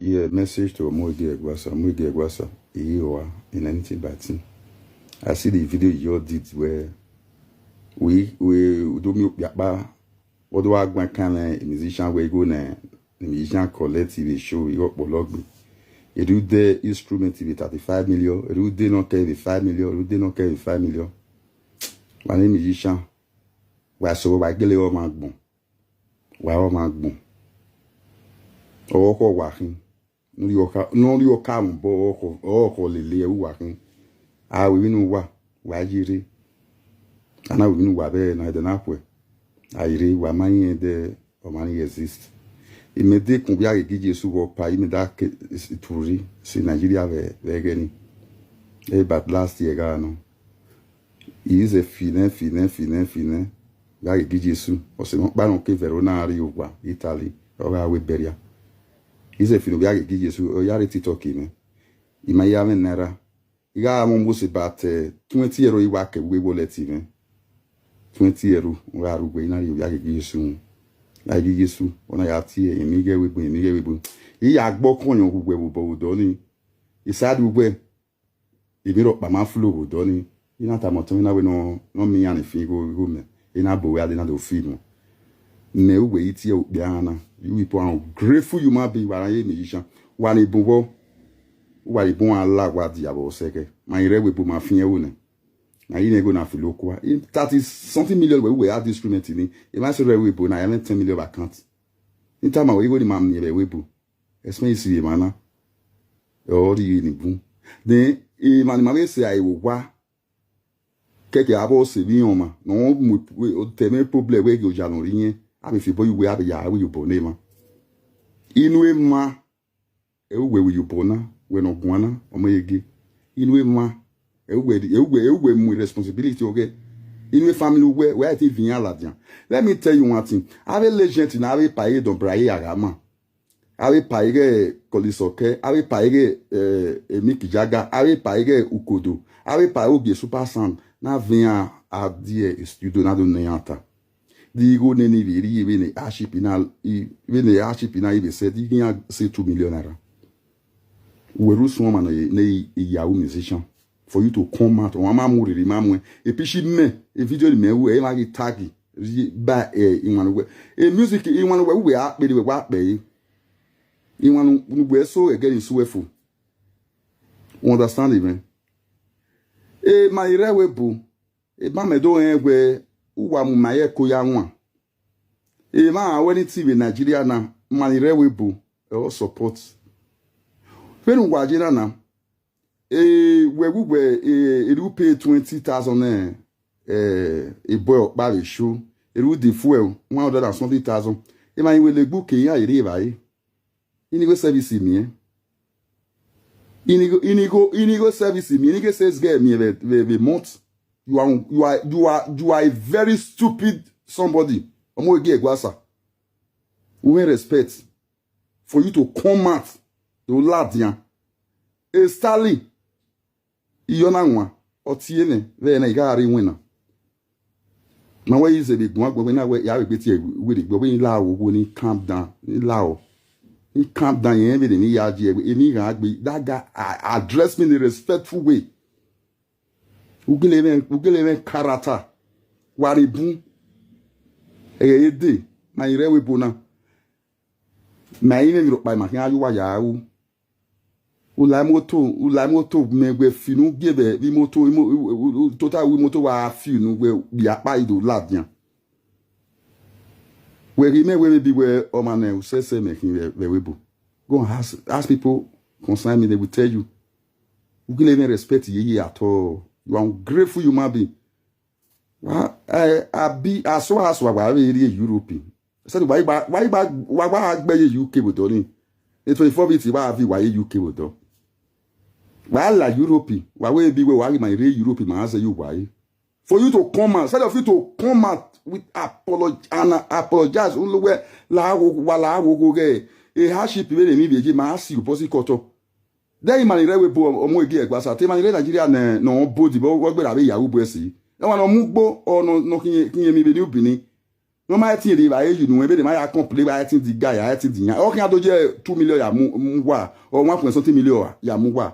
Yeah, message to Omoregie Eguasa. Omoregie Eguasa. You in anything but thing. I see the video you did where we do me yapa. What do I go kind of musician where you go na musician collective show you up blog me. You do the instrument with 35 million. You do not carry 5 million. You do not carry 5 million. My name is musician. Why so I get all my bon. Why all my bon. Oko wakin. No you come bo oko lele wakin. Ah we no wa jiri. Ana we no wa be na de na kwe. Ayire wa man de o man exist. Il me dit combien il dit Jésus va pas il me da que touri si Nigeria ve gani. E but last year ga no. He is a fine. Ga il dit Jésus. O se ba no ke Verona ari wa Italy. O ga we beria. Ize fino biage gi Yesu o yare TikTok me. Ima ya men nara. Iga amombo se bat 20 euro iwa ke we wallet me. 20 euro wa rugwe ina ri biage gi Yesu. La gi Yesu ona ya tie emige webu. I ya gbo konyon gugwe bo do ni. Isadi gugwe. Ibiro pa ma flo do ni. Ina ta moto ina we no mi ya ni fi go me. Ina bo we ade na do film. Ne ugwe itie obiana. You people are grateful you might be while I am musician. While a bon Allah what diabo seke. My rewe bu ma finya one. Na you go na filokwa. That is something million we have this instrument in. If I say rewe bu na I have 10 million account. In time we go the mam ni rewe bu. Esme isi mana. O di ni bu. Then e man ma say I wo wa. Keke abo se bi on ma. No mu o teme problem we go janu ri abi fi boy we abi ya we you bonema inwe ma we you bona we no gwana Omoregie inwe ma we mu responsibility okay inwe family we I think vian ladian. Let me tell you one thing. Ave legend na ave paye don braye agama ave paye kolisoke ave paye Mick Jagger ave paye ukodo ave paye ogie super sound na vian a die studio na do nyanta. Digo neni viri vene ashipina ibe said he can say 2 million naira. We rus woman ne yahu musician for you to come out on mamu ri mamu e pishi me e video me we e magi tagi ba inwan we e music inwan we akpe de we akpe inwan we so again so wefu understand even e my rewe bu e ba me do we uwa mu maye ko ya nwa e ma weni TV Nigeria na manire webu e support fenu gwajira na we do pay 20,000 e boy ba le show e do the fuel 100,000 e ma we le gbu ke ya ire bai inigo service mi inigo service mi inigo sales girl mi be month. You are a very stupid somebody. Omoregie Eguasa. We respect for you to come out to Ladian. A Starly. Iyonangwa. Otiene. Vena igari winner. Na we is a big one. When I wear ya beti with it. When you lao when he calm down. He calm down. He everything. He yaji. That guy address me in a respectful way. Ugeleme karata waribu ede na irewe bona ma ine mi ro pa ma kan ayu ya wu ula moto megbe finu gebe bi moto total wi moto wa finu we bi apa ido ladian we rime we bi we o mane u sese me kin we webu go ask people concern me, they will tell you ugeleme respect ye at all. You are grateful you might be. I be as so as what I really European. Said why UK with Donny? It's 24 bits why UK with do. Why la European? Why will be why my real European man answer you why? For you to come out, instead of you to come out with apologize only where la go get a hardship really me be my ask you posi koto. Then man rewe bo Omoregie Eguasa te man Nigeria no body bo gbe rabe yawo bo esi e wa no mugbo ono no kinye mi be ni obini no ma ti ri ba you no ebe de ma ya complete ba ti di guy ya ti di yan o kan to je 2 million ya mu wa or 1.something million ya mu wa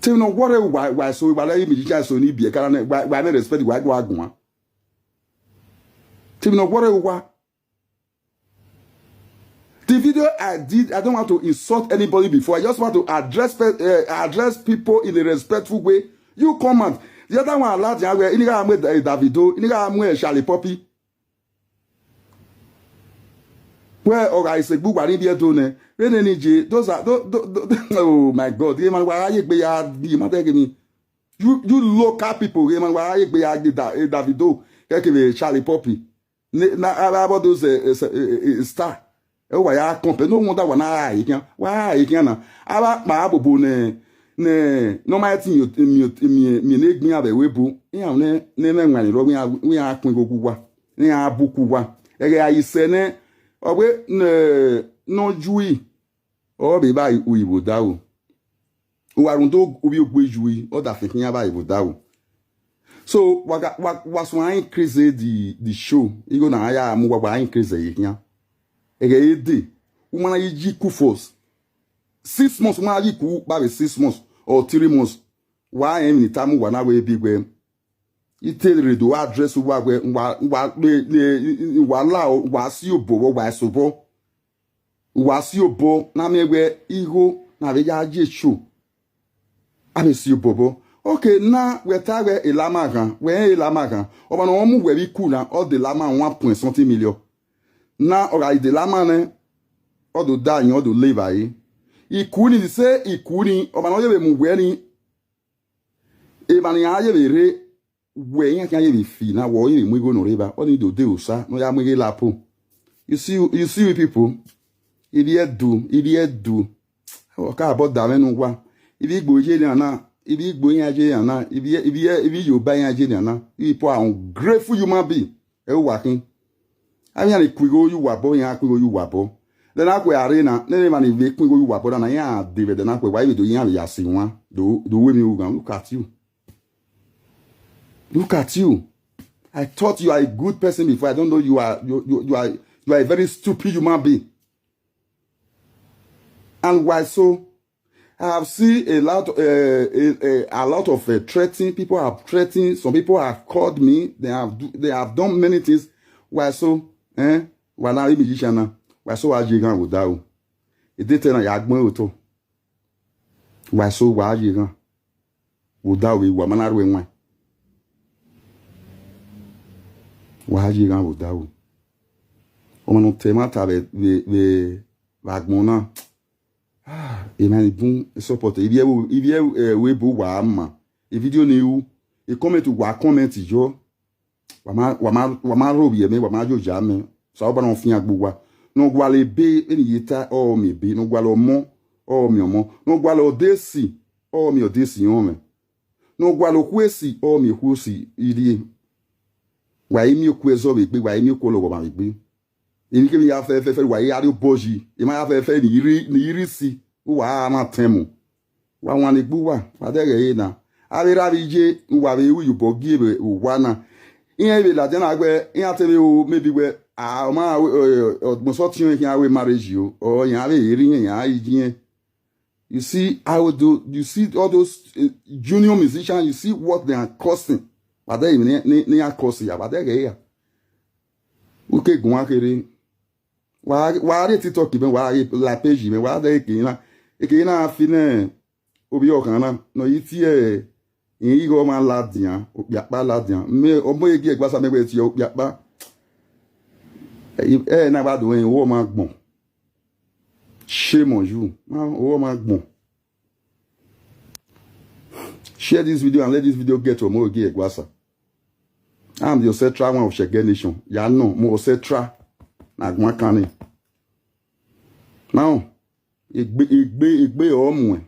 tell no what why so ba le mi ji so ni bi e kara na why me respect why go agun tell no what the video I did, I don't want to insult anybody before. I just want to address people in a respectful way. You comment. The other one, a lot of Davido, Charlie Poppy. Where organize a book, I didn't do it. Those are, oh my God. You local people, Davido, Charlie Poppy. About those star. Wa ya kompe no wonder wana ikan wa ikan na aba ma abobo ne no ma ti mi ne gbin abe webu yan ne nwan ro wi apin gogu wa ni abuku wa ege ayi se ne ogbe no jui o be ba uyibo dawo warun to obi ogbe jui o da fikin ba ibo dawo so was one increase the show igo na ya mu wa increase yikan Ege woman yi ku force 6 months woman yi ku ba 6 months or 3 months wa em ni tamu wa na we bi gbe ite do address wa gbe wa la wa si obo wa sobo wa si obo na me gbe iho na be ja je show abi si obo okay na we ta we ilama kan oba no mu we bi ku na all the lama 1.something million na ora ide la mane odo da yan odo le bayi ikuni di se ikuni o ma no ye be mu we ni e ma ni aye be re we yan kan ye be fi na wo ye mu go no re ba o ni do de osa no ya mu ge lapo you see people ibi edu o ka bo da menu wa ibi igbo je ni ana ibi igbo yan je ana ibi Yoruba yan je ni ana people are ungrateful human being e wa kin I mean, Quigo, you were born, you were born. Then I go arena, then even if Quigo, you were born, and I am David, and I go, why do you have Yasin? Do women who look at you? Look at you. I thought you are a good person before. I don't know you are a very stupid human being. And why so? I have seen a lot of threatening. People have threatened. Some people have called me. They have done many things. Why so? Wala musician na wa so wa jigan wo da o ede te na ya gbon o to wa so wa jigan wo da o wa mana ro enwan wa jigan wo da o o manu te ma ta be wa gbon na e na bun support ibi we bu wa ma e video ni u e comment wa comment jo wa ma ro bi me wa ma jo ja me so ba no fin agbowa no gwa le be eni yita o mi be no gwa lo mo o mi omo no gwa lo desi o mi o desi on me no gwa lo kwesi o mi kwesi iri wa imi kwezo be gbe wa imi ko lo ba be gbe eni ke mi ya fe wa ya ri boji e ma ya fe ni iri si wa na temu wa wan le gbu wa de re na abira bi je wa be wu yubo gi be wa na ihe be la den agbe ihe tele o maybe we ma mo so tin here we marriage you or yan be iri yan ijin you see how do you see all those junior musicians you see what they are costing but they ni are costing ya but they ya uke gun akere wa re TikTok be wa la page me wa de ke na fi na obi okan na no yi ti in go man ladian opiapa ladian me Omoregie Eguasa megbe ti opiapa na ba do en wo ma gbon shame on you man wo ma gbon share this video and let this video get to Omoregie Eguasa. I'm the central one of Shege Nation ya no mo central na gbon kan ni now igbe o mu